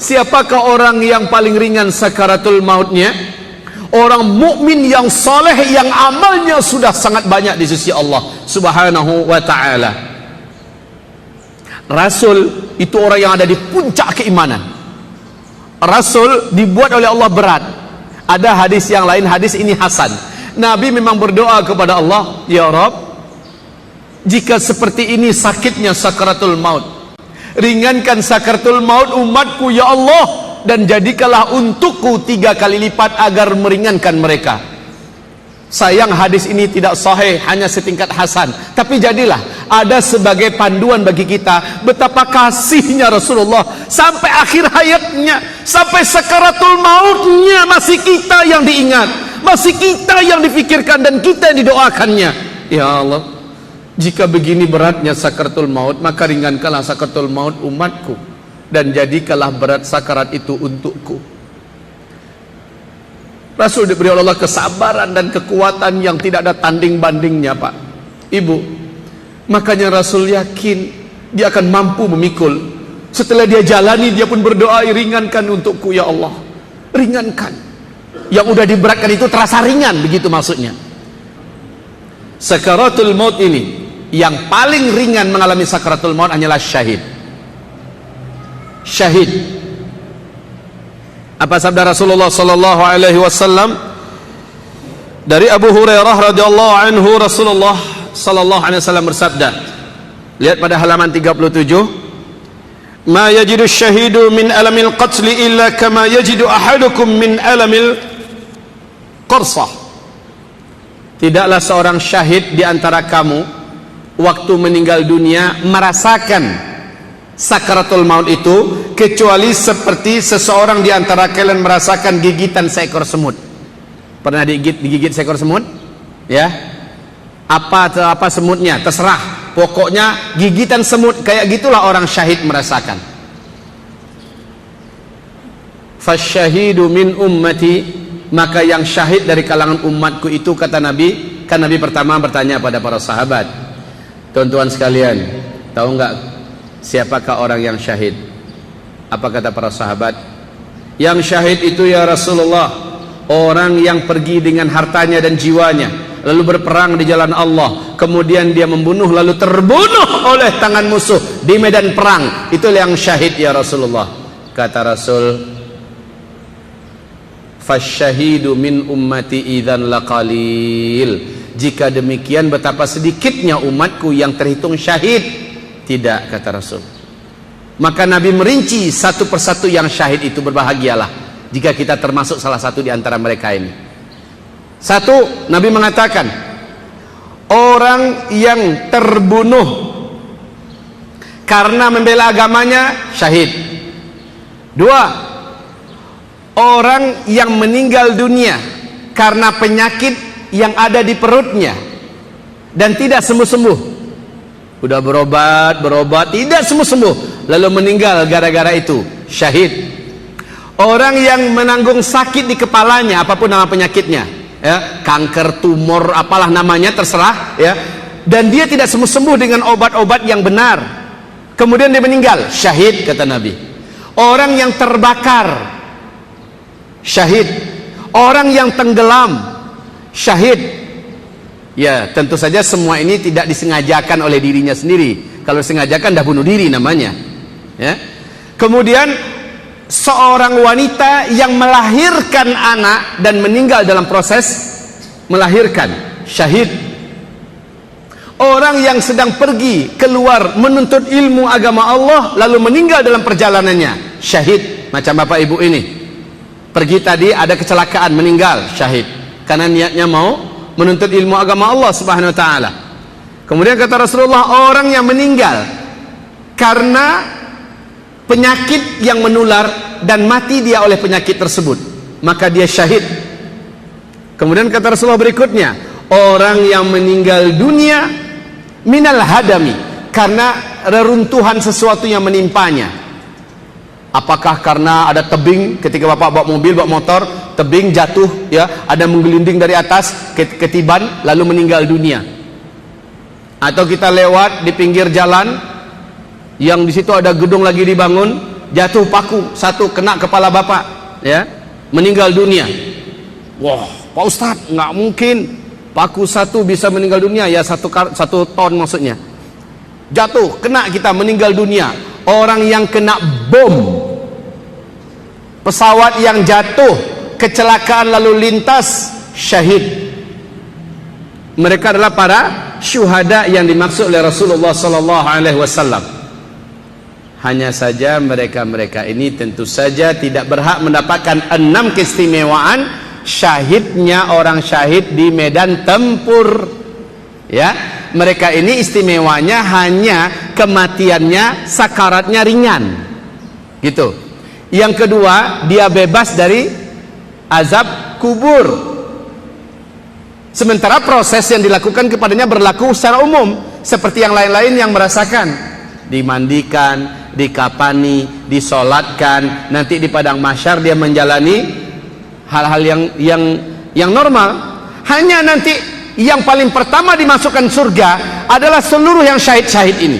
siapakah orang yang paling ringan sakaratul mautnya? Orang mukmin yang soleh, yang amalnya sudah sangat banyak di sisi Allah Subhanahu wa ta'ala. Rasul itu orang yang ada di puncak keimanan. Rasul dibuat oleh Allah berat. Ada hadis yang lain, hadis ini hasan. Nabi memang berdoa kepada Allah, ya Rabb, jika seperti ini sakitnya sakaratul maut, ringankan sakaratul maut umatku ya Allah, dan jadikanlah untukku 3 kali lipat agar meringankan mereka. Sayang hadis ini tidak sahih, hanya setingkat hasan. Tapi jadilah ada sebagai panduan bagi kita betapa kasihnya Rasulullah sampai akhir hayatnya, sampai sakaratul mautnya masih kita yang diingat, masih kita yang difikirkan, dan kita yang didoakannya. Ya Allah, jika begini beratnya sakaratul maut, maka ringankanlah sakaratul maut umatku, dan jadikanlah berat sakarat itu untukku. Rasul diberi oleh Allah kesabaran dan kekuatan yang tidak ada tanding bandingnya, Pak, Ibu. Makanya Rasul yakin dia akan mampu memikul. Setelah dia jalani, dia pun berdoa, ringankan untukku ya Allah, ringankan. Yang udah diberatkan itu terasa ringan, begitu maksudnya. Sakaratul maut ini, yang paling ringan mengalami sakaratul maut hanyalah syahid. Syahid. Apa sabda Rasulullah sallallahu alaihi wasallam? Dari Abu Hurairah radhiyallahu anhu, Rasulullah sallallahu alaihi wasallam bersabda, lihat pada halaman 37, ma yajidu syahidu min alamil qatl illa kama yajidu ahadukum min alamil qarsah. Tidaklah seorang syahid di antara kamu waktu meninggal dunia merasakan sakaratul maut itu kecuali seperti seseorang di antara kalian merasakan gigitan seekor semut. Pernah digigit seekor semut? Ya. Apa semutnya? Terserah. Pokoknya gigitan semut, kayak gitulah orang syahid merasakan. Fasyahidu min ummati, maka yang syahid dari kalangan umatku itu, kata Nabi. Kan Nabi pertama bertanya pada para sahabat, tuan-tuan sekalian, tahu enggak siapakah orang yang syahid? Apa kata para sahabat? Yang syahid itu ya Rasulullah, orang yang pergi dengan hartanya dan jiwanya, lalu berperang di jalan Allah, kemudian dia membunuh lalu terbunuh oleh tangan musuh di medan perang. Itu yang syahid ya Rasulullah. Kata Rasul, fasyahidu min ummati idzan laqalil. Jika demikian betapa sedikitnya umatku yang terhitung syahid. Tidak, kata Rasul. Maka Nabi merinci satu persatu yang syahid itu. Berbahagialah jika kita termasuk salah satu di antara mereka ini. Satu, Nabi mengatakan, orang yang terbunuh karena membela agamanya syahid. Dua, orang yang meninggal dunia karena penyakit yang ada di perutnya dan tidak sembuh-sembuh. Udah berobat tidak sembuh-sembuh, lalu meninggal gara-gara itu, syahid. Orang yang menanggung sakit di kepalanya, apapun nama penyakitnya, ya, kanker, tumor, apalah namanya, terserah, ya, dan dia tidak sembuh-sembuh dengan obat-obat yang benar, kemudian dia meninggal, syahid, kata Nabi. Orang yang terbakar, syahid. Orang yang tenggelam, syahid. Ya, tentu saja semua ini tidak disengajakan oleh dirinya sendiri. Kalau disengajakan dah bunuh diri namanya. Ya. Kemudian seorang wanita yang melahirkan anak dan meninggal dalam proses melahirkan, syahid. Orang yang sedang pergi keluar menuntut ilmu agama Allah lalu meninggal dalam perjalanannya, syahid. Macam Bapak Ibu ini. Pergi tadi ada kecelakaan, meninggal, syahid. Karena niatnya mau menuntut ilmu agama Allah Subhanahu wa ta'ala. Kemudian kata Rasulullah, orang yang meninggal karena penyakit yang menular dan mati dia oleh penyakit tersebut, maka dia syahid. Kemudian kata Rasulullah berikutnya, orang yang meninggal dunia minal hadami, karena reruntuhan sesuatu yang menimpanya. Apakah karena ada tebing ketika Bapak bawa mobil, bawa motor, tebing jatuh, ya, ada menggelinding dari atas, ketiban lalu meninggal dunia. Atau kita lewat di pinggir jalan yang di situ ada gedung lagi dibangun, jatuh paku satu kena kepala bapak, ya, meninggal dunia. Wah, Pak Ustadz, nggak mungkin paku satu bisa meninggal dunia, ya satu ton maksudnya. Jatuh, kena kita meninggal dunia. Orang yang kena bom, pesawat yang jatuh, kecelakaan lalu lintas, syahid. Mereka adalah para syuhada yang dimaksud oleh Rasulullah sallallahu alaihi wasallam. Hanya saja mereka-mereka ini tentu saja tidak berhak mendapatkan 6 keistimewaan syahidnya orang syahid di medan tempur. Ya, mereka ini istimewanya hanya kematiannya, sakaratnya ringan. Gitu. Yang kedua, dia bebas dari azab kubur. Sementara proses yang dilakukan kepadanya berlaku secara umum, seperti yang lain-lain yang merasakan, dimandikan, dikapani, disolatkan, nanti di padang mahsyar dia menjalani hal-hal yang normal. Hanya nanti yang paling pertama dimasukkan surga adalah seluruh yang syahid-syahid ini.